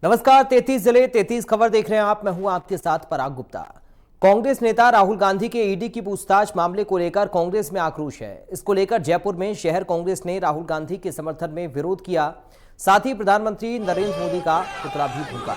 नमस्कार। 33 जिले 33 खबर देख रहे हैं आप। मैं हूं आपके साथ पराग गुप्ता। कांग्रेस नेता राहुल गांधी के ईडी की पूछताछ मामले को लेकर कांग्रेस में आक्रोश है। इसको लेकर जयपुर में शहर कांग्रेस ने राहुल गांधी के समर्थन में विरोध किया। साथ ही प्रधानमंत्री नरेंद्र मोदी का पुतला भी फूंका।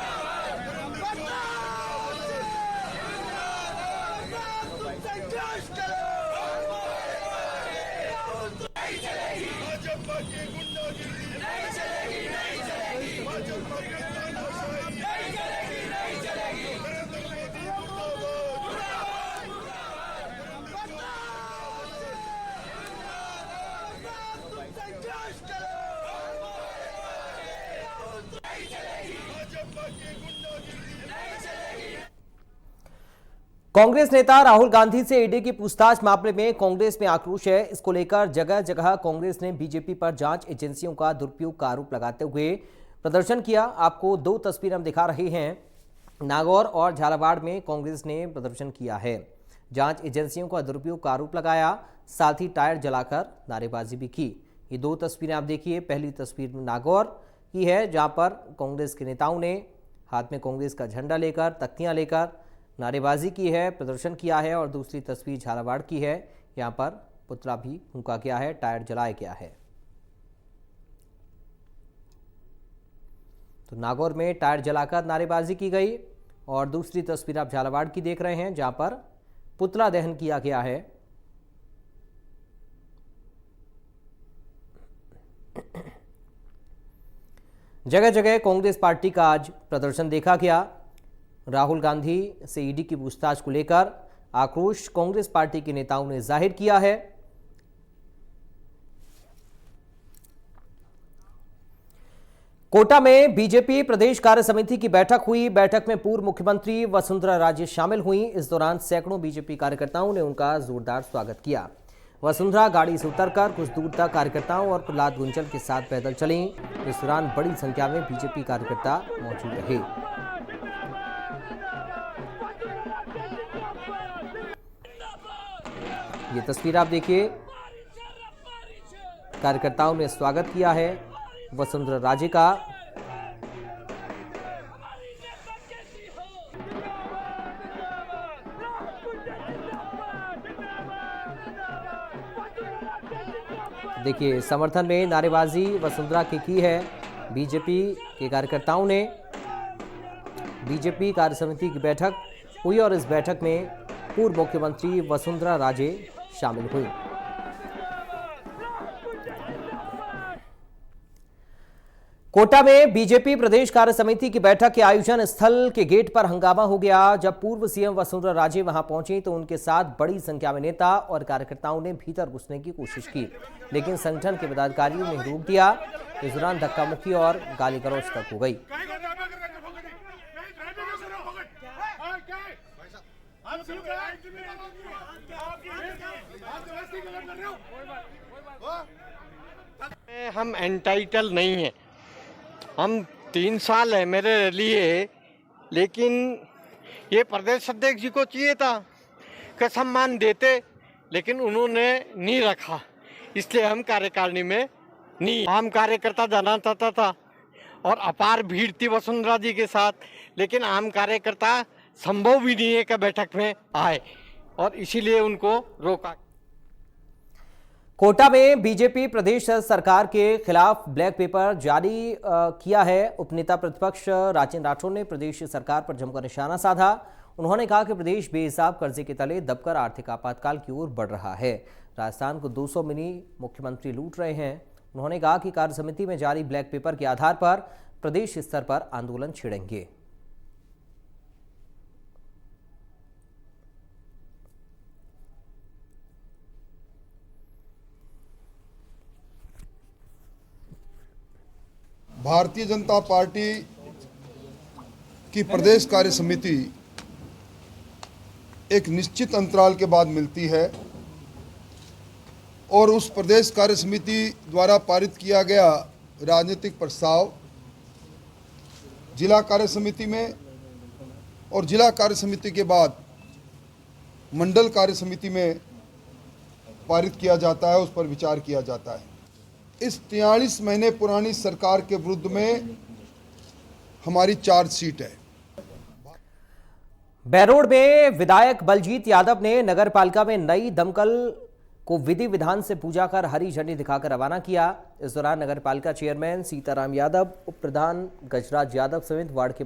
कांग्रेस नेता राहुल गांधी से ईडी की पूछताछ मामले में कांग्रेस में आक्रोश है। इसको लेकर जगह जगह कांग्रेस ने बीजेपी पर जांच एजेंसियों का दुरुपयोग का आरोप लगाते हुए प्रदर्शन किया। आपको दो तस्वीरें हम दिखा रहे हैं। नागौर और झालावाड़ में कांग्रेस ने प्रदर्शन किया है, जांच एजेंसियों का दुरुपयोग का आरोप लगाया, साथ ही टायर जलाकर नारेबाजी भी की। ये दो तस्वीरें आप देखिए। पहली तस्वीर नागौर की है, जहां पर कांग्रेस के नेताओं ने हाथ में कांग्रेस का झंडा लेकर, तख्तियां लेकर नारेबाजी की है, प्रदर्शन किया है। और दूसरी तस्वीर झालावाड़ की है, यहां पर पुतला भी फूंका गया है, टायर जलाया गया है। तो नागौर में टायर जलाकर नारेबाजी की गई और दूसरी तस्वीर आप झालावाड़ की देख रहे हैं, जहां पर पुतला दहन किया गया है। जगह जगह कांग्रेस पार्टी का आज प्रदर्शन देखा गया। राहुल गांधी से ईडी की पूछताछ को लेकर आक्रोश कांग्रेस पार्टी के नेताओं ने जाहिर किया है। कोटा में बीजेपी प्रदेश कार्य समिति की बैठक हुई। बैठक में पूर्व मुख्यमंत्री वसुंधरा राजे शामिल हुई। इस दौरान सैकड़ों बीजेपी कार्यकर्ताओं ने उनका जोरदार स्वागत किया। वसुंधरा गाड़ी से उतरकर कुछ दूर तक कार्यकर्ताओं और प्रहलाद गुंजल के साथ पैदल चली। इस दौरान बड़ी संख्या में बीजेपी कार्यकर्ता मौजूद रहे। ये तस्वीर आप देखिए, कार्यकर्ताओं ने स्वागत किया है वसुंधरा राजे का। देखिए, समर्थन में नारेबाजी वसुंधरा की है बीजेपी के कार्यकर्ताओं ने। बीजेपी कार्य समिति की बैठक हुई और इस बैठक में पूर्व मुख्यमंत्री वसुंधरा राजे शामिल हुई। कोटा में बीजेपी प्रदेश कार्य समिति की बैठक के आयोजन स्थल के गेट पर हंगामा हो गया। जब पूर्व सीएम वसुंधरा राजे वहां पहुंची तो उनके साथ बड़ी संख्या में नेता और कार्यकर्ताओं ने भीतर घुसने की कोशिश की, लेकिन संगठन के पदाधिकारियों ने रोक दिया। इस दौरान धक्का मुक्की और गाली गलौज तक हो गई। हम एंटाइटल नहीं हैं। हम 3 साल है मेरे लिए, लेकिन ये प्रदेश अध्यक्ष जी को चाहिए था कि सम्मान देते, लेकिन उन्होंने नहीं रखा। इसलिए हम कार्यकारिणी में नहीं। आम कार्यकर्ता जाना चाहता था और अपार भीड़ थी वसुंधरा जी के साथ, लेकिन आम कार्यकर्ता संभव भी नहीं है कि बैठक में आए और इसीलिए उनको रोका। कोटा में बीजेपी प्रदेश सरकार के खिलाफ ब्लैक पेपर जारी किया है। उपनेता प्रतिपक्ष राजेंद्र राठौर ने प्रदेश सरकार पर जमकर निशाना साधा। उन्होंने कहा कि प्रदेश बेहिसाब कर्जे के तले दबकर आर्थिक आपातकाल की ओर बढ़ रहा है। राजस्थान को 200 मिनी मुख्यमंत्री लूट रहे हैं। उन्होंने कहा कि कार्य समिति में जारी ब्लैक पेपर के आधार पर प्रदेश स्तर पर आंदोलन छिड़ेंगे। भारतीय जनता पार्टी की प्रदेश कार्य समिति एक निश्चित अंतराल के बाद मिलती है और उस प्रदेश कार्य समिति द्वारा पारित किया गया राजनीतिक प्रस्ताव जिला कार्य समिति में और जिला कार्य समिति के बाद मंडल कार्य समिति में पारित किया जाता है, उस पर विचार किया जाता है। इस 43 महीने पुरानी सरकार के विरुद्ध में हमारी चार्जशीट है। बैरोड में विधायक बलजीत यादव ने नगर पालिका में नई दमकल को विधि विधान से पूजा कर हरी झंडी दिखाकर रवाना किया। इस दौरान नगर पालिका चेयरमैन सीताराम यादव, उप प्रधान गजराज यादव समेत वार्ड के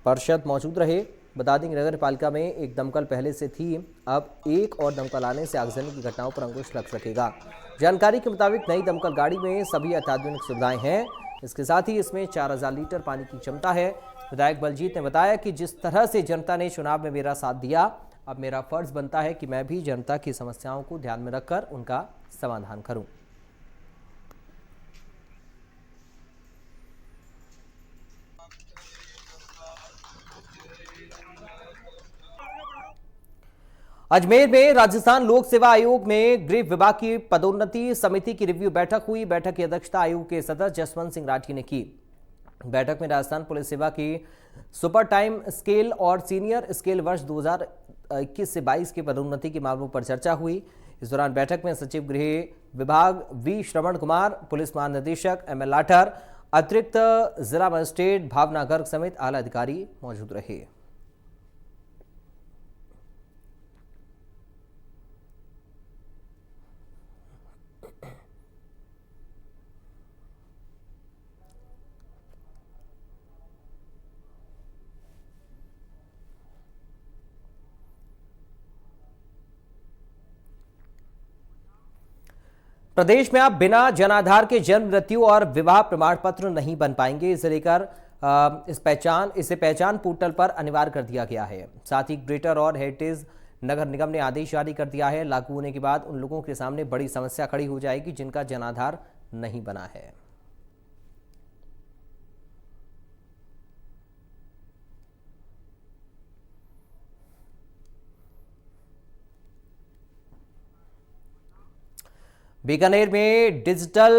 पार्षद मौजूद रहे। बता दें कि नगर पालिका में एक दमकल पहले से थी, अब एक और दमकल आने से आगजनी की घटनाओं पर अंकुश लग सकेगा। जानकारी के मुताबिक नई दमकल गाड़ी में सभी अत्याधुनिक सुविधाएं हैं। इसके साथ ही इसमें 4000 लीटर पानी की क्षमता है। विधायक बलजीत ने बताया कि जिस तरह से जनता ने चुनाव में मेरा साथ दिया, अब मेरा फर्ज बनता है कि मैं भी जनता की समस्याओं को ध्यान में रखकर उनका समाधान करूं। अजमेर में राजस्थान लोक सेवा आयोग में गृह विभाग की पदोन्नति समिति की रिव्यू बैठक हुई। बैठक की अध्यक्षता आयोग के सदस्य जसवंत सिंह राठी ने की। बैठक में राजस्थान पुलिस सेवा की सुपर टाइम स्केल और सीनियर स्केल वर्ष 2021 से 22 की पदोन्नति के मामलों पर चर्चा हुई। इस दौरान बैठक में सचिव गृह विभाग वी श्रवण कुमार, पुलिस महानिदेशक एम एल लाठर, अतिरिक्त जिला मजिस्ट्रेट भावना गर्ग समेत आला अधिकारी मौजूद रहे। प्रदेश में अब बिना जनाधार के जन्म, मृत्यु और विवाह प्रमाण पत्र नहीं बन पाएंगे। इसे लेकर इसे पहचान पोर्टल पर अनिवार्य कर दिया गया है। साथ ही ग्रेटर और हेरिटेज नगर निगम ने आदेश जारी कर दिया है। लागू होने के बाद उन लोगों के सामने बड़ी समस्या खड़ी हो जाएगी जिनका जनाधार नहीं बना है। बीकानेर में digital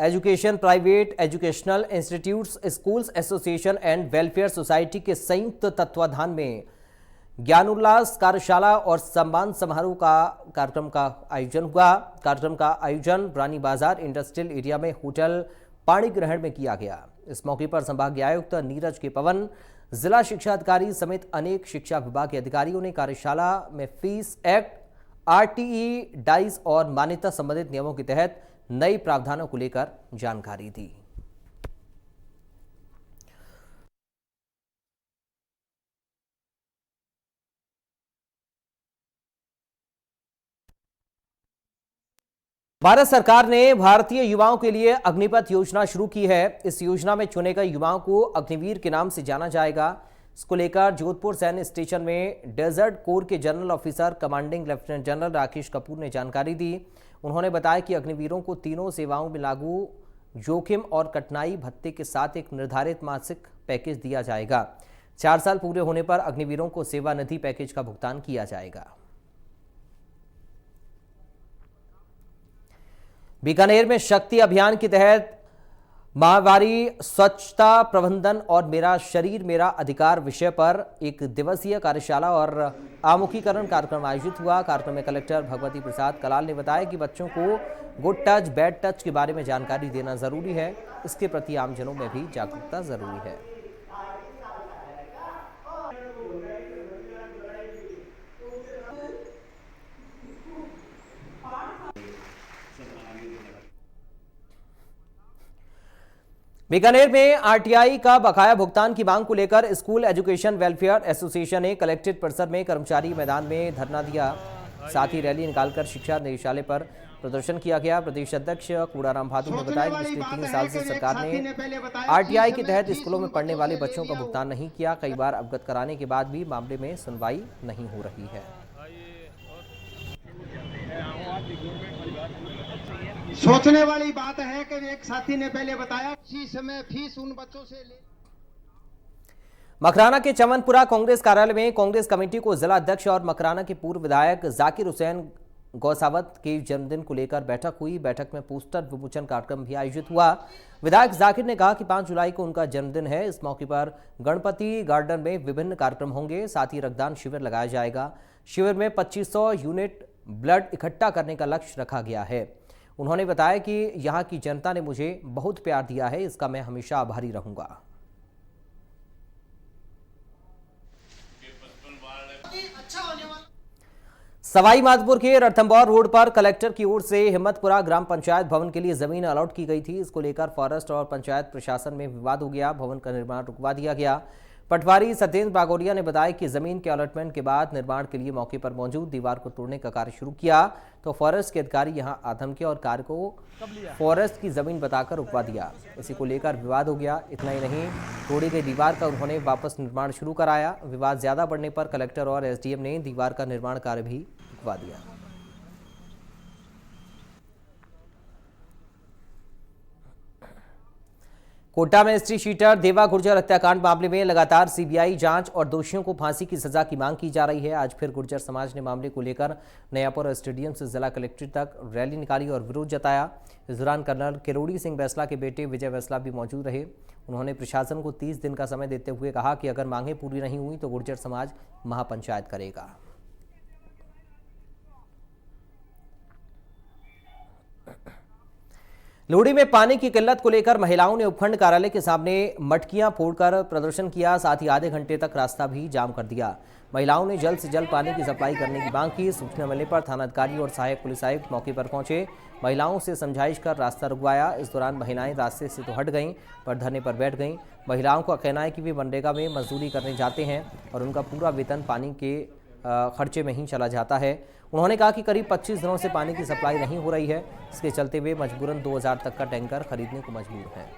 education private educational institutes schools association and welfare society के संयुक्त तत्वाधान में ज्ञानोल्लास कार्यशाला और सम्मान समारोह का कार्यक्रम का आयोजन हुआ। कार्यक्रम का आयोजन रानी बाजार इंडस्ट्रियल एरिया में होटल पाणी ग्रहण में किया गया। इस मौके पर संभागीय आयुक्त नीरज के पवन, जिला शिक्षा अधिकारी समेत अनेक शिक्षा विभाग के अधिकारियों ने कार्यशाला में फीस एक्ट, आरटीई, डाइस और मान्यता संबंधित नियमों के तहत नए प्रावधानों को लेकर जानकारी दी। भारत सरकार ने भारतीय युवाओं के लिए अग्निपथ योजना शुरू की है। इस योजना में चुने गए युवाओं को अग्निवीर के नाम से जाना जाएगा। इसको लेकर जोधपुर सैन्य स्टेशन में डेजर्ट कोर के general officer commanding lieutenant general Rakesh Kapoor ने जानकारी दी। उन्होंने बताया कि अग्निवीरों को तीनों सेवाओं में लागू जोखिम और कठिनाई भत्ते के साथ एक निर्धारित मासिक पैकेज दिया जाएगा। 4 साल पूरे होने पर अग्निवीरों को सेवा निधि पैकेज का भुगतान किया जाएगा। बीकानेर में शक्ति अभियान के तहत माहवारी स्वच्छता प्रबंधन और मेरा शरीर मेरा अधिकार विषय पर एक दिवसीय कार्यशाला और आमुखीकरण कार्यक्रम आयोजित हुआ। कार्यक्रम में कलेक्टर भगवती प्रसाद कलाल ने बताया कि बच्चों को गुड टच बैड टच के बारे में जानकारी देना जरूरी है। इसके प्रति आमजनों में भी जागरूकता जरूरी है। बीकानेर में आरटीआई का बकाया भुगतान की मांग को लेकर स्कूल एजुकेशन वेलफेयर एसोसिएशन ने कलेक्ट्रेट परिसर में कर्मचारी मैदान में धरना दिया। साथ ही रैली निकालकर शिक्षा निदेशालय पर प्रदर्शन किया गया। प्रदेश अध्यक्ष कूड़ाराम भादु ने बताया कि पिछले 3 साल से सरकार ने आरटीआई के तहत स्कूलों में पढ़ने वाले बच्चों का भुगतान नहीं किया। कई बार अवगत कराने के बाद भी मामले में सुनवाई नहीं हो रही है। सोचने वाली बात है कि एक साथी ने पहले बताया इसी समय फीस उन बच्चों से ले। मकराना के चमनपुरा कांग्रेस कार्यालय में कांग्रेस कमेटी को जिला अध्यक्ष और मकराना के पूर्व विधायक जाकिर हुसैन गौसावत के जन्मदिन को लेकर बैठक हुई। बैठक में पोस्टर विमोचन कार्यक्रम भी आयोजित हुआ। विधायक जाकिर ने कहा कि 5 जुलाई को उनका जन्मदिन है। इस मौके पर गणपति गार्डन में विभिन्न कार्यक्रम होंगे। साथ ही रक्तदान शिविर लगाया जाएगा। शिविर में 2500 यूनिट ब्लड इकट्ठा करने का लक्ष्य रखा गया है। उन्होंने बताया कि यहाँ की जनता ने मुझे बहुत प्यार दिया है, इसका मैं हमेशा आभारी रहूंगा। सवाई माधोपुर के रणथंभौर रोड पर कलेक्टर की ओर से हिम्मतपुरा ग्राम पंचायत भवन के लिए जमीन अलॉट की गई थी। इसको लेकर फॉरेस्ट और पंचायत प्रशासन में विवाद हो गया। भवन का निर्माण रुकवा दिया गया। पटवारी सत्येंद्र बागोरिया ने बताया कि जमीन के अलॉटमेंट के बाद निर्माण के लिए मौके पर मौजूद दीवार को तोड़ने का कार्य शुरू किया तो फॉरेस्ट के अधिकारी यहां आधम के और कार्य को फॉरेस्ट की जमीन बताकर रुकवा दिया। इसी को लेकर विवाद हो गया। इतना ही नहीं, तोड़ी गई दीवार का उन्होंने वापस निर्माण शुरू कराया। विवाद ज्यादा बढ़ने पर कलेक्टर और एसडीएम ने दीवार का निर्माण कार्य भी रुकवा दिया। कोटा में स्त्री शीटर देवा गुर्जर हत्याकांड मामले में लगातार सीबीआई जांच और दोषियों को फांसी की सजा की मांग की जा रही है। आज फिर गुर्जर समाज ने मामले को लेकर नयापुर स्टेडियम से जिला कलेक्ट्रेट तक रैली निकाली और विरोध जताया। इस दौरान कर्नल किरोड़ी सिंह बैसला के बेटे विजय बैसला भी मौजूद रहे। उन्होंने प्रशासन को 30 दिन का समय देते हुए कहा कि अगर मांगें पूरी नहीं हुई तो गुर्जर समाज महापंचायत करेगा। लोहड़ी में पानी की किल्लत को लेकर महिलाओं ने उपखंड कार्यालय के सामने मटकियां फोड़कर प्रदर्शन किया। साथ ही आधे घंटे तक रास्ता भी जाम कर दिया। महिलाओं ने जल्द से जल्द पानी की सप्लाई करने की मांग की। सूचना मिलने पर थानाधिकारी और सहायक पुलिस आयुक्त मौके पर पहुंचे। महिलाओं से समझाइश कर रास्ता रुकवाया। इस दौरान महिलाएं रास्ते से तो हट गईं पर धरने पर बैठ गईं। महिलाओं का कहना है कि वे मनरेगा में मजदूरी करने जाते हैं और उनका पूरा वेतन पानी के खर्चे में ही चला जाता है। उन्होंने कहा कि करीब 25 दिनों से पानी की सप्लाई नहीं हो रही है। इसके चलते वे मजबूरन 2000 तक का टैंकर खरीदने को मजबूर हैं।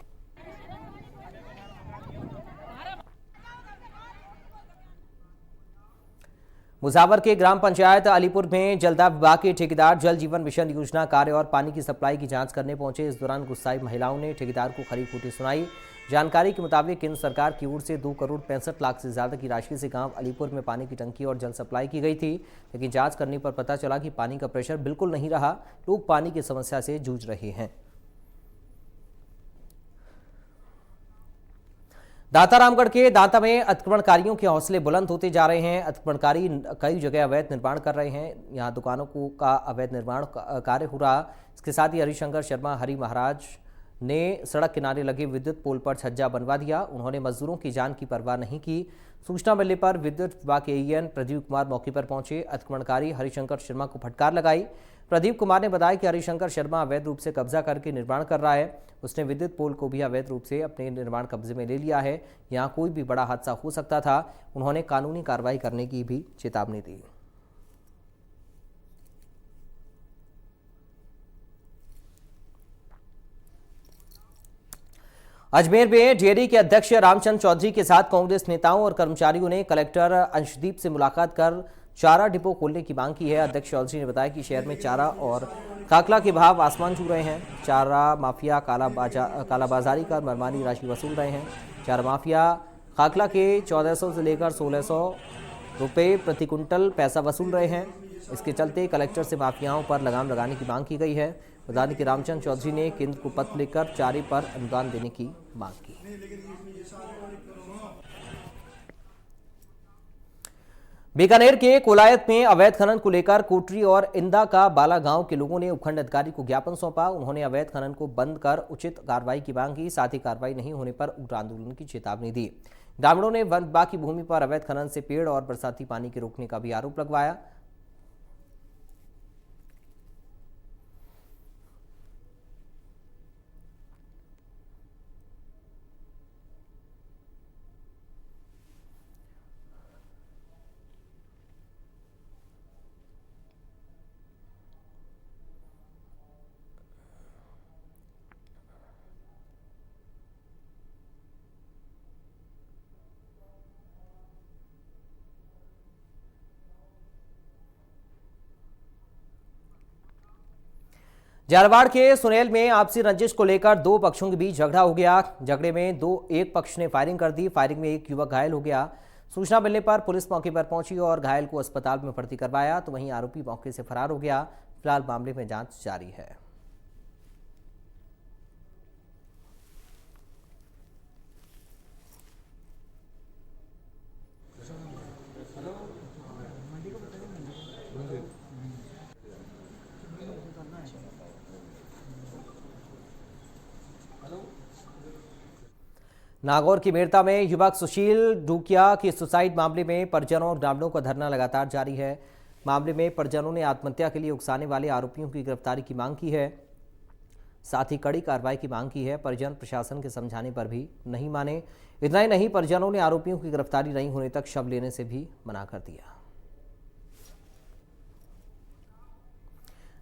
मुजावर के ग्राम पंचायत अलीपुर में जलदाय विभाग के ठेकेदार जल जीवन मिशन योजना कार्य और पानी की सप्लाई की जांच करने पहुंचे। इस दौरान गुस्साई महिलाओं ने ठेकेदार को खरी खोटी सुनाई। जानकारी के मुताबिक केंद्र सरकार की ओर से 2 करोड़ 65 लाख से ज्यादा की राशि से गांव अलीपुर में पानी की टंकी और जल सप्लाई की गई थी, लेकिन जांच करने पर पता चला कि पानी का प्रेशर बिल्कुल नहीं रहा। लोग पानी की समस्या से जूझ रहे हैं। दातारामगढ़ के दांता में अतिक्रमणकारियों के हौसले बुलंद होते जा रहे हैं। अतिक्रमणकारी कई जगह अवैध निर्माण कर रहे हैं। यहां दुकानों का अवैध निर्माण कार्य हो रहा। इसके साथ ही हरिशंकर शर्मा हरि महाराज ने सड़क किनारे लगे विद्युत पोल पर छज्जा बनवा दिया। उन्होंने मजदूरों की जान की परवाह नहीं की। सूचना मिलने पर विद्युत विभाग के एईएन प्रदीप कुमार मौके पर पहुंचे। अतिक्रमणकारी हरिशंकर शर्मा को फटकार लगाई। प्रदीप कुमार ने बताया कि हरिशंकर शर्मा अवैध रूप से कब्जा करके निर्माण कर रहा है। उसने विद्युत पोल को भी अवैध रूप से अपने निर्माण कब्जे में ले लिया है। यहाँ कोई भी बड़ा हादसा हो सकता था। उन्होंने कानूनी कार्रवाई करने की भी चेतावनी दी। अजमेर में डेयरी के अध्यक्ष रामचंद्र चौधरी के साथ कांग्रेस नेताओं और कर्मचारियों ने कलेक्टर अंशदीप से मुलाकात कर चारा डिपो खोलने की मांग की है। अध्यक्ष चौधरी ने बताया कि शहर में चारा और काकला के भाव आसमान छू रहे हैं। चारा माफिया कालाबाजारी कर मनमानी राशि वसूल रहे हैं। चारा माफिया काकला के 1400 से लेकर 1600 रुपये प्रति कुंटल पैसा वसूल रहे हैं। इसके चलते कलेक्टर से माफियाओं पर लगाम लगाने की मांग की गई है। बता दें कि रामचंद्र चौधरी ने केंद्र को पत्र लिखकर चारे पर अनुदान देने की मांग की। बीकानेर के कोलायत में अवैध खनन को लेकर कोटरी और इंदा का बाला गांव के लोगों ने उपखंड अधिकारी को ज्ञापन सौंपा। उन्होंने अवैध खनन को बंद कर उचित कार्रवाई की मांग की। साथ ही कार्रवाई नहीं होने पर उग्र आंदोलन की चेतावनी दी। ग्रामीणों ने वन विभाग की भूमि पर अवैध खनन से पेड़ और बरसाती पानी के रोकने का भी आरोप लगवाया। झालावाड़ के सुनेल में आपसी रंजिश को लेकर 2 पक्षों के बीच झगड़ा हो गया। झगड़े में एक पक्ष ने फायरिंग कर दी। फायरिंग में एक युवक घायल हो गया। सूचना मिलने पर पुलिस मौके पर पहुंची और घायल को अस्पताल में भर्ती करवाया तो वहीं आरोपी मौके से फरार हो गया। फिलहाल मामले में जांच जारी है। नागौर की मेरता में युवक सुशील डूकिया के सुसाइड मामले में परिजनों और ग्रामीणों का धरना लगातार जारी है। मामले में परिजनों ने आत्महत्या के लिए उकसाने वाले आरोपियों की गिरफ्तारी की मांग की है, साथ ही कड़ी कार्रवाई की मांग की है। परिजन प्रशासन के समझाने पर भी नहीं माने। इतना ही नहीं, परिजनों ने आरोपियों की गिरफ्तारी नहीं होने तक शव लेने से भी मना कर दिया।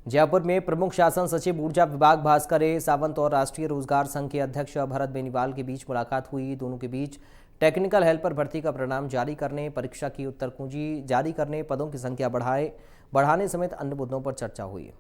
जयपुर में प्रमुख शासन सचिव ऊर्जा विभाग भास्कर ए सावंत और राष्ट्रीय रोजगार संघ के अध्यक्ष भरत बेनीवाल के बीच मुलाकात हुई। दोनों के बीच टेक्निकल हेल्पर भर्ती का परिणाम जारी करने, परीक्षा की उत्तर कुंजी जारी करने, पदों की संख्या बढ़ाने समेत अन्य मुद्दों पर चर्चा हुई।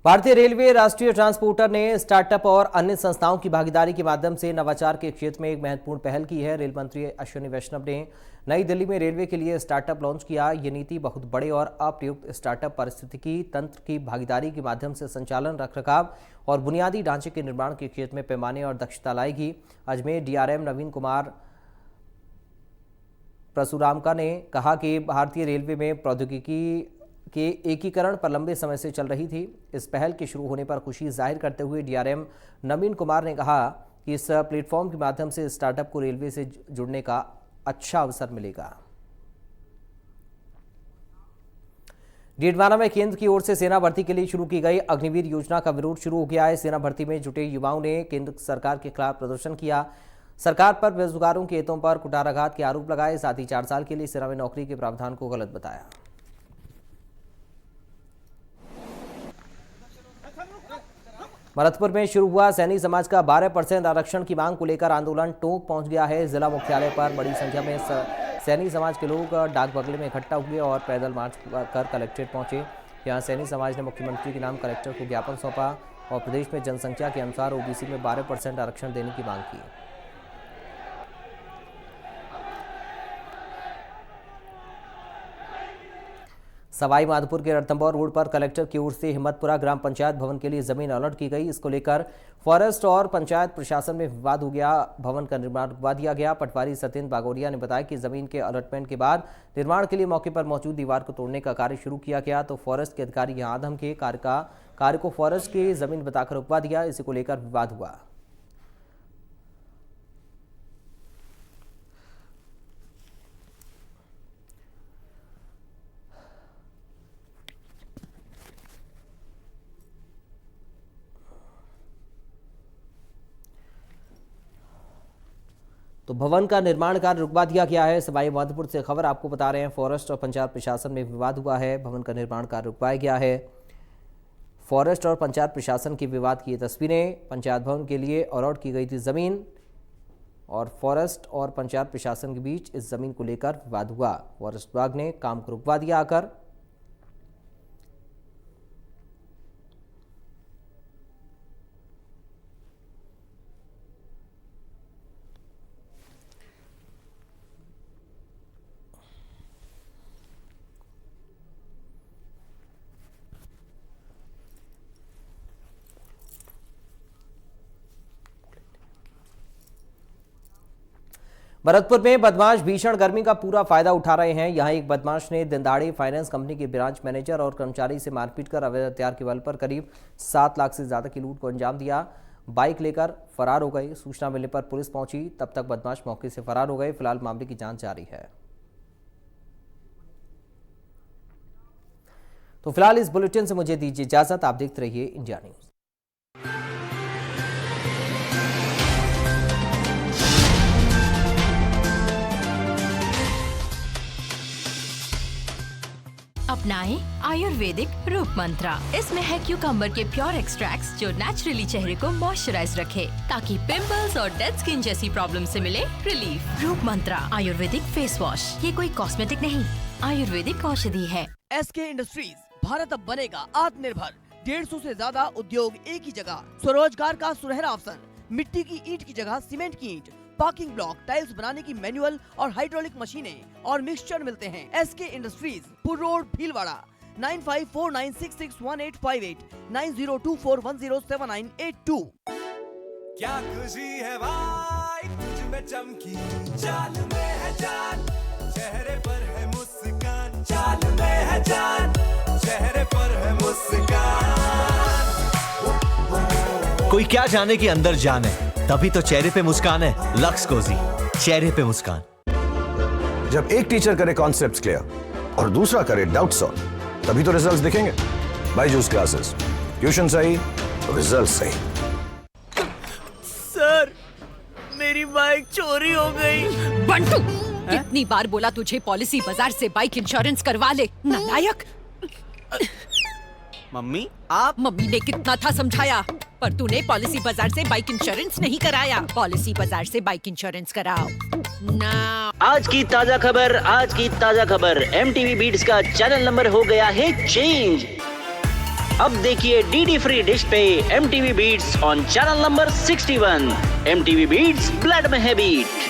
भारतीय रेलवे राष्ट्रीय ट्रांसपोर्टर ने स्टार्टअप और अन्य संस्थाओं की भागीदारी के माध्यम से नवाचार के क्षेत्र में एक महत्वपूर्ण पहल की है। रेल मंत्री अश्विनी वैष्णव ने नई दिल्ली में रेलवे के लिए स्टार्टअप लॉन्च किया। ये नीति बहुत बड़े और अप्रयुक्त स्टार्टअप पारिस्थितिकी तंत्र की भागीदारी के माध्यम से संचालन, रखरखाव और बुनियादी ढांचे के निर्माण के क्षेत्र में पैमाने और दक्षता लाएगी। अजमेर डीआरएम नवीन कुमार परशुरामका ने कहा कि भारतीय रेलवे में प्रौद्योगिकी के एकीकरण पर लंबे समय से चल रही थी। इस पहल के शुरू होने पर खुशी जाहिर करते हुए डीआरएम नवीन कुमार ने कहा कि इस प्लेटफॉर्म के माध्यम से स्टार्टअप को रेलवे से जुड़ने का अच्छा अवसर मिलेगा। डीडवाना में केंद्र की ओर से सेना भर्ती के लिए शुरू की गई अग्निवीर योजना का विरोध शुरू हो गया है। सेना भर्ती में जुटे युवाओं ने केंद्र सरकार के खिलाफ प्रदर्शन किया। सरकार पर बेरोजगारों के हितों पर कुठाराघात के आरोप लगाए। साथ ही 4 साल के लिए सेना में नौकरी के प्रावधान को गलत बताया। भरतपुर में शुरू हुआ सैनी समाज का 12% आरक्षण की मांग को लेकर आंदोलन टोंक पहुंच गया है। जिला मुख्यालय पर बड़ी संख्या में सैनी समाज के लोग डाक बंगले में इकट्ठा हुए और पैदल मार्च कर कलेक्ट्रेट पहुंचे। यहां सैनी समाज ने मुख्यमंत्री के नाम कलेक्टर को ज्ञापन सौंपा और प्रदेश में जनसंख्या के अनुसार ओबीसी में 12% आरक्षण देने की मांग की। सवाई माधोपुर के रणथंभौर रोड पर कलेक्टर की ओर से हिम्मतपुरा ग्राम पंचायत भवन के लिए जमीन अलॉट की गई। इसको लेकर फॉरेस्ट और पंचायत प्रशासन में विवाद हो गया। भवन का निर्माण रुकवा दिया गया। पटवारी सत्येंद्र बागोरिया ने बताया कि जमीन के अलॉटमेंट के बाद निर्माण के लिए मौके पर मौजूद दीवार को तोड़ने का कार्य शुरू किया गया तो फॉरेस्ट के अधिकारी यहां आधम के कार्य को फॉरेस्ट की जमीन बताकर रुकवा दिया। इसी को लेकर विवाद हुआ। तो भवन का निर्माण कार्य रुकवा दिया गया है। सवाई माधोपुर से खबर आपको बता रहे हैं। फॉरेस्ट और पंचायत प्रशासन में विवाद हुआ है। भवन का निर्माण कार्य रुकवाया गया है। फॉरेस्ट और पंचायत प्रशासन की विवाद की ये तस्वीरें। पंचायत भवन के लिए अलॉट की गई थी जमीन और फॉरेस्ट और पंचायत प्रशासन के बीच इस जमीन को लेकर विवाद हुआ। फॉरेस्ट विभाग ने काम को रुकवा दिया आकर। भरतपुर में बदमाश भीषण गर्मी का पूरा फायदा उठा रहे हैं। यहां एक बदमाश ने दिनदहाड़े फाइनेंस कंपनी के ब्रांच मैनेजर और कर्मचारी से मारपीट कर अवैध हथियार के बल पर करीब 7 लाख से ज्यादा की लूट को अंजाम दिया। बाइक लेकर फरार हो गए। सूचना मिलने पर पुलिस पहुंची, तब तक बदमाश मौके से फरार हो गए। फिलहाल मामले की जांच जारी है। तो फिलहाल इस बुलेटिन से मुझे दीजिए इजाजत। आप देखते रहिए इंडिया न्यूज। अपनाएं आयुर्वेदिक रूप मंत्रा। इसमें है क्यूकम्बर के प्योर एक्सट्रैक्ट्स जो नेचुरली चेहरे को मॉइस्चराइज रखे ताकि पिंपल्स और डेड स्किन जैसी प्रॉब्लम से मिले रिलीफ। रूप मंत्रा आयुर्वेदिक फेस वॉश, ये कोई कॉस्मेटिक नहीं, आयुर्वेदिक औषधि है। एसके इंडस्ट्रीज, भारत अब बनेगा आत्मनिर्भर। 150 से ज्यादा उद्योग एक ही जगह, स्वरोजगार का सुनहरा अवसर। मिट्टी की ईंट की जगह सीमेंट की ईंट, पार्किंग ब्लॉक, टाइल्स बनाने की मैनुअल और हाइड्रोलिक मशीनें और मिक्सचर मिलते हैं। एसके इंडस्ट्रीज, पुर रोड, भीलवाड़ा। 9549661858 9024107982। क्या खुशी है भाई तुझ में चमकी, चाल में है जान, कोई क्या जाने कि अंदर जान है, तभी तो चेहरे पे मुस्कान है। लक्स कोजी, चेहरे पे मुस्कान। जब एक टीचर करे कॉन्सेप्ट्स क्लियर और दूसरा करे डाउट सॉल्व, तभी तो रिजल्ट्स दिखेंगे। बायजूस क्लासेस, ट्यूशन सही, रिजल्ट सही। सर, मेरी बाइक चोरी हो गई। बंटू, कितनी बार बोला तुझे पॉलिसी बाजार से बाइक इंश्योरेंस करवा ले, नालायक। मम्मी आप? मम्मी ने कितना था समझाया, पर तूने पॉलिसी बाजार से बाइक इंश्योरेंस नहीं कराया। पॉलिसी बाजार से बाइक इंश्योरेंस कराओ ना। आज की ताजा खबर, MTV बीट्स का चैनल नंबर हो गया है चेंज। अब देखिए डीडी फ्री डिश पे MTV Beats on channel number 61। MTV Beats blood में है बीट।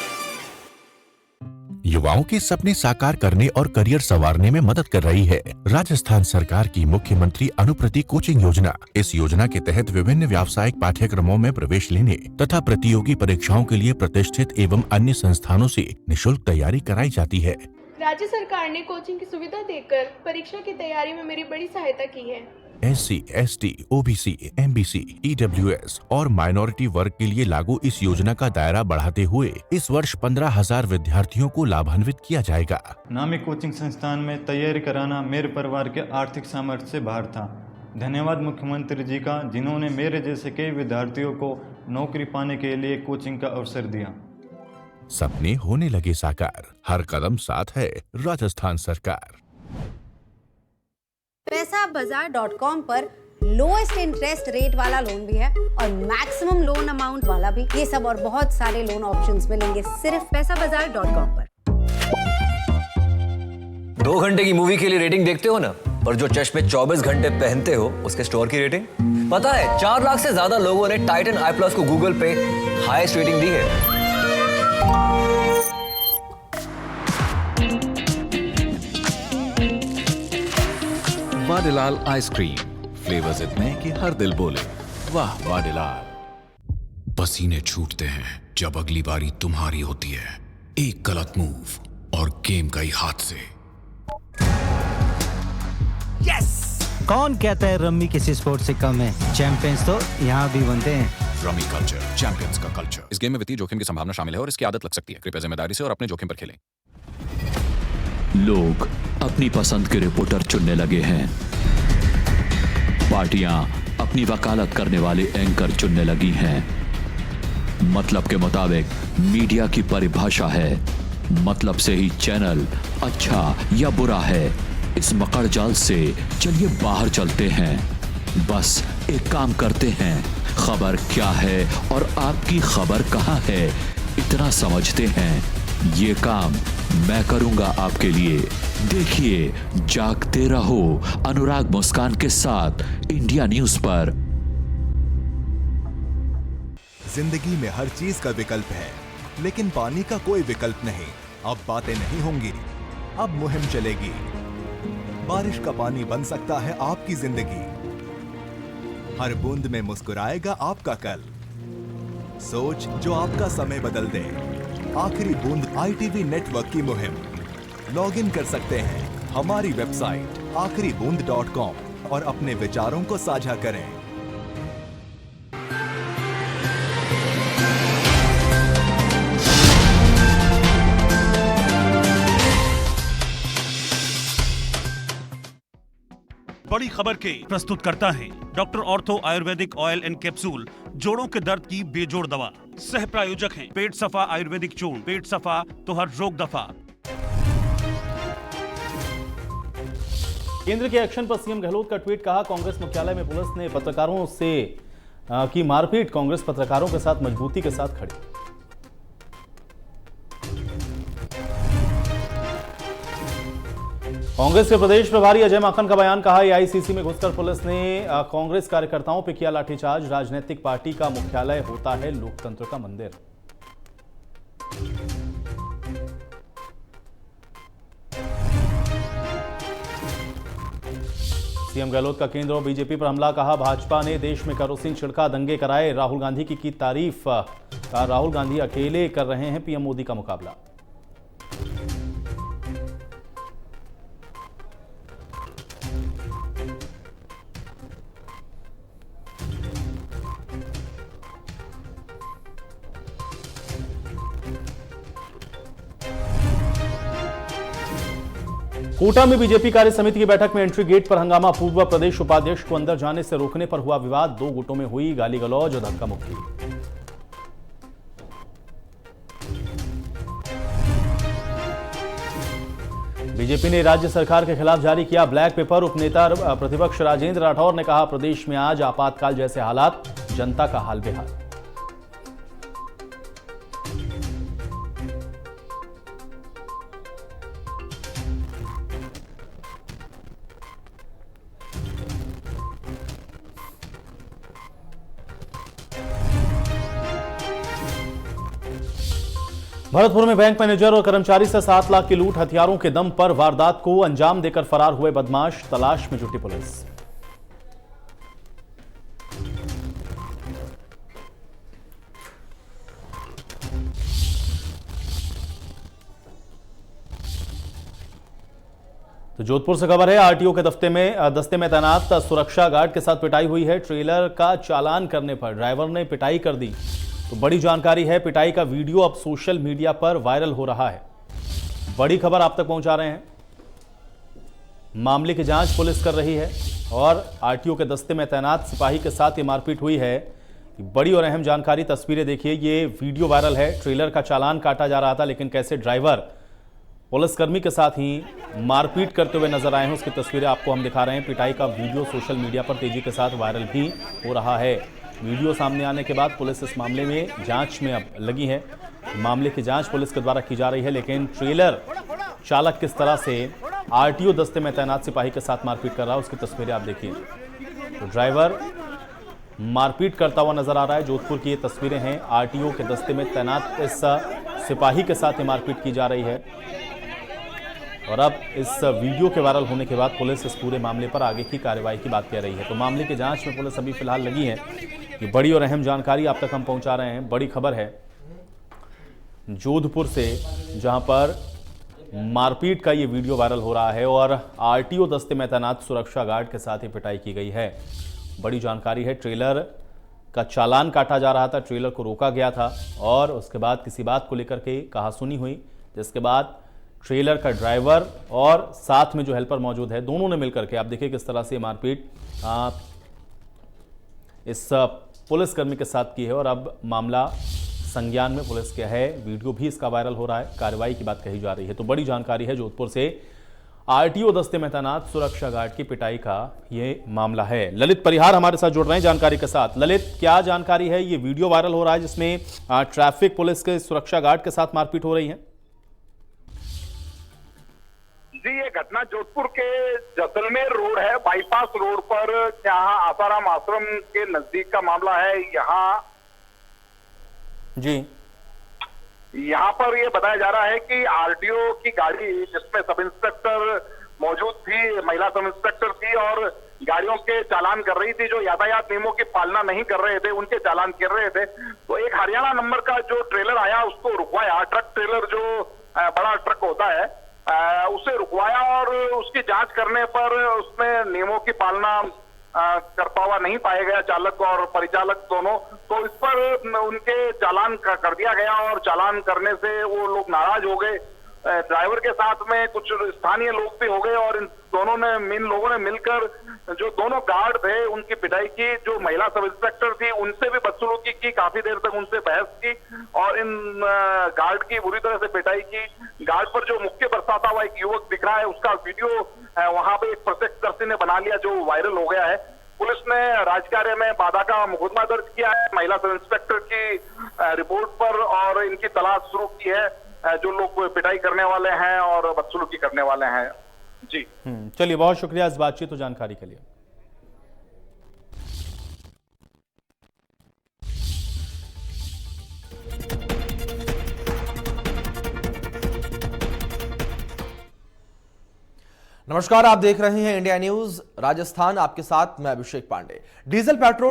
युवाओं के सपने साकार करने और करियर संवारने में मदद कर रही है राजस्थान सरकार की मुख्यमंत्री अनुप्रति कोचिंग योजना। इस योजना के तहत विभिन्न व्यावसायिक पाठ्यक्रमों में प्रवेश लेने तथा प्रतियोगी परीक्षाओं के लिए प्रतिष्ठित एवं अन्य संस्थानों से निशुल्क तैयारी कराई जाती है। राज्य सरकार ने कोचिंग की सुविधा देकर परीक्षा की तैयारी में मेरी बड़ी सहायता की है। SC, ST, OBC, MBC, EWS और माइनॉरिटी वर्ग के लिए लागू इस योजना का दायरा बढ़ाते हुए इस वर्ष 15,000 विद्यार्थियों को लाभान्वित किया जाएगा। नामी कोचिंग संस्थान में तैयारी कराना मेरे परिवार के आर्थिक सामर्थ्य से बाहर था। धन्यवाद मुख्यमंत्री जी का, जिन्होंने मेरे जैसे कई विद्यार्थियों को नौकरी पाने के लिए कोचिंग का अवसर दिया। सपने होने लगे साकार, हर कदम साथ है राजस्थान सरकार। पैसाबाजार.com पर लोएस्ट इंटरेस्ट रेट वाला लोन भी है और मैक्सिमम लोन अमाउंट वाला भी। ये सब और बहुत सारे लोन ऑप्शंस मिलेंगे सिर्फ पैसाबाजार.com पर। 2 घंटे की मूवी के लिए रेटिंग देखते हो ना, पर जो चश्मे 24 घंटे पहनते हो उसके स्टोर की रेटिंग पता है? 4 लाख से ज्यादा लोगों ने टाइटन आई प्लस को गूगल पे हाईएस्ट रेटिंग दी है। वाडीलाल आइसक्रीम, फ्लेवर्स इतने कि हर दिल बोले वाह वाडीलाल। पसीने छूटते हैं जब अगली बारी तुम्हारी होती है। एक गलत मूव और गेम गई हाथ से। यस! कौन कहता है रम्मी किसी स्पोर्ट से कम है? चैंपियंस तो यहाँ भी बनते हैं। रमी कल्चर, चैंपियंस का कल्चर। इस गेम में वित्तीय जोखिम की संभावना शामिल है और इसकी आदत लग सकती है। कृपया जिम्मेदारी से और अपने जोखिम पर खेलें। लोग अपनी पसंद के रिपोर्टर चुनने लगे हैं। पार्टियां अपनी वकालत करने वाले एंकर चुनने लगी हैं। मतलब के मुताबिक मीडिया की परिभाषा है, मतलब से ही चैनल अच्छा या बुरा है। इस मकड़जाल से चलिए बाहर चलते हैं। बस एक काम करते हैं, खबर क्या है और आपकी खबर कहां है, इतना समझते हैं। ये काम मैं करूंगा आपके लिए। देखिए जागते रहो अनुराग मुस्कान के साथ इंडिया न्यूज पर। जिंदगी में हर चीज का विकल्प है, लेकिन पानी का कोई विकल्प नहीं। अब बातें नहीं होंगी, अब मुहिम चलेगी। बारिश का पानी बन सकता है आपकी जिंदगी। हर बूंद में मुस्कुराएगा आपका कल। सोच जो आपका समय बदल दे। आखिरी बूंद ITV नेटवर्क की मुहिम। लॉग इन कर सकते हैं हमारी वेबसाइट आखिरीबूंद.com और अपने विचारों को साझा करें। बड़ी खबर के प्रस्तुत करता है doctor ortho Ayurvedic oil and capsule, जोड़ों के दर्द की बेजोड़ दवा। सह प्रायोजक हैं पेट सफा आयुर्वेदिक चूर्ण, पेट सफा तो हर रोग दफा। केंद्र के एक्शन पर सीएम गहलोत का ट्वीट, कहा कांग्रेस मुख्यालय में पुलिस ने पत्रकारों से की मारपीट, कांग्रेस पत्रकारों के साथ मजबूती के साथ खड़ी। कांग्रेस के प्रदेश प्रभारी अजय माकन का बयान, कहा AICC में घुसकर पुलिस ने कांग्रेस कार्यकर्ताओं पर किया लाठीचार्ज। राजनीतिक पार्टी का मुख्यालय होता है लोकतंत्र का मंदिर। सीएम गहलोत का केंद्र और बीजेपी पर हमला, कहा भाजपा ने देश में केरोसिन छिड़का, दंगे कराए। राहुल गांधी की तारीफ, कहा राहुल गांधी अकेले कर रहे हैं पीएम मोदी का मुकाबला। कोटा में बीजेपी कार्य समिति की बैठक में एंट्री गेट पर हंगामा। पूर्व प्रदेश उपाध्यक्ष को अंदर जाने से रोकने पर हुआ विवाद। 2 गुटों में हुई गाली गलौज और धक्का मुक्की। बीजेपी ने राज्य सरकार के खिलाफ जारी किया ब्लैक पेपर। उपनेता प्रतिपक्ष राजेंद्र राठौर ने कहा, प्रदेश में आज आपातकाल जैसे हालात, जनता का हाल बेहाल। भरतपुर में बैंक मैनेजर और कर्मचारी से 7 लाख की लूट। हथियारों के दम पर वारदात को अंजाम देकर फरार हुए बदमाश। तलाश में जुटी पुलिस। तो जोधपुर से खबर है, आरटीओ के दस्ते में तैनात सुरक्षा गार्ड के साथ पिटाई हुई है। ट्रेलर का चालान करने पर ड्राइवर ने पिटाई कर दी। तो बड़ी जानकारी है, पिटाई का वीडियो अब सोशल मीडिया पर वायरल हो रहा है। बड़ी खबर आप तक पहुंचा रहे हैं। मामले की जांच पुलिस कर रही है और आरटीओ के दस्ते में तैनात सिपाही के साथ ये मारपीट हुई है। बड़ी और अहम जानकारी, तस्वीरें देखिए, ये वीडियो वायरल है। ट्रेलर का चालान काटा जा रहा था, लेकिन कैसे ड्राइवर पुलिसकर्मी के साथ ही मारपीट करते हुए नजर आए हैं, उसकी तस्वीरें आपको हम दिखा रहे हैं। पिटाई का वीडियो सोशल मीडिया पर तेजी के साथ वायरल भी हो रहा है। वीडियो सामने आने के बाद पुलिस इस मामले में जांच में अब लगी है। मामले की जांच पुलिस के द्वारा की जा रही है, लेकिन ट्रेलर चालक किस तरह से आरटीओ दस्ते में तैनात सिपाही के साथ मारपीट कर रहा है, उसकी तस्वीरें आप देखिए। तो ड्राइवर मारपीट करता हुआ नजर आ रहा है। जोधपुर की ये तस्वीरें हैं, आरटीओ के दस्ते में तैनात इस सिपाही के साथ मारपीट की जा रही है। और अब इस वीडियो के वायरल होने के बाद पुलिस इस पूरे मामले पर आगे की कार्रवाई की बात कह रही है। तो मामले की जांच में पुलिस अभी फिलहाल लगी है। ये बड़ी और अहम जानकारी आप तक हम पहुंचा रहे हैं। बड़ी खबर है जोधपुर से, जहां पर मारपीट का ये वीडियो वायरल हो रहा है और आरटीओ दस्ते में तैनात सुरक्षा गार्ड के साथ ही पिटाई की गई है। बड़ी जानकारी है, ट्रेलर का चालान काटा जा रहा था, ट्रेलर को रोका गया था और उसके बाद किसी बात को लेकर के कहासुनी हुई, जिसके बाद ट्रेलर का ड्राइवर और साथ में जो हेल्पर मौजूद है, दोनों ने मिलकर के, आप देखिए किस तरह से मारपीट इस पुलिसकर्मी के साथ की है। और अब मामला संज्ञान में पुलिस के है। वीडियो भी इसका वायरल हो रहा है, कार्रवाई की बात कही जा रही है। तो बड़ी जानकारी है, जोधपुर से आरटीओ दस्ते में तैनात सुरक्षा गार्ड की पिटाई का ये मामला है। ललित परिहार हमारे साथ जुड़ रहे हैं जानकारी के साथ। ललित, क्या जानकारी है? ये वीडियो वायरल हो रहा है जिसमें ट्रैफिक पुलिस के सुरक्षा गार्ड के साथ मारपीट हो रही है। जी, ये घटना जोधपुर के जैसलमेर रोड है, बाईपास रोड पर, जहां आसाराम आश्रम के नजदीक का मामला है। यहाँ पर ये बताया जा रहा है कि आरटीओ की गाड़ी, जिसमें सब इंस्पेक्टर मौजूद थी, महिला सब इंस्पेक्टर थी और गाड़ियों के चालान कर रही थी, जो यातायात नियमों की पालना नहीं कर रहे थे, उनके चालान कर रहे थे। तो एक हरियाणा नंबर का जो ट्रेलर आया, उसको रुकवाया। ट्रक ट्रेलर जो बड़ा ट्रक होता है, उसे रुकवाया और उसकी जांच करने पर उसमें नियमों की पालना करता हुआ नहीं पाया गया, चालक और परिचालक दोनों। तो इस पर उनके चालान कर दिया गया और चालान करने से वो लोग नाराज हो गए। ड्राइवर के साथ में कुछ स्थानीय लोग भी हो गए और इन लोगों ने मिलकर जो दोनों गार्ड थे उनकी पिटाई की। जो महिला सब इंस्पेक्टर थी उनसे भी बदसलूकी की, काफी देर तक उनसे बहस की और इन गार्ड की बुरी तरह से पिटाई की। गार्ड पर जो मुक्के बरसाता हुआ एक युवक दिख रहा है, उसका वीडियो वहां पे एक प्रत्यक्षदर्शी ने बना लिया, जो वायरल हो गया है। पुलिस ने राजकार्य में बाधा का मुकदमा दर्ज किया है महिला सब इंस्पेक्टर की रिपोर्ट पर और इनकी तलाश शुरू की है, जो लोग पिटाई करने वाले हैं और बदसलूकी करने वाले हैं। जी, चलिए, बहुत शुक्रिया इस बातचीत और जानकारी के लिए। नमस्कार, आप देख रहे हैं इंडिया न्यूज राजस्थान। आपके साथ मैं अभिषेक पांडे। Diesel petrol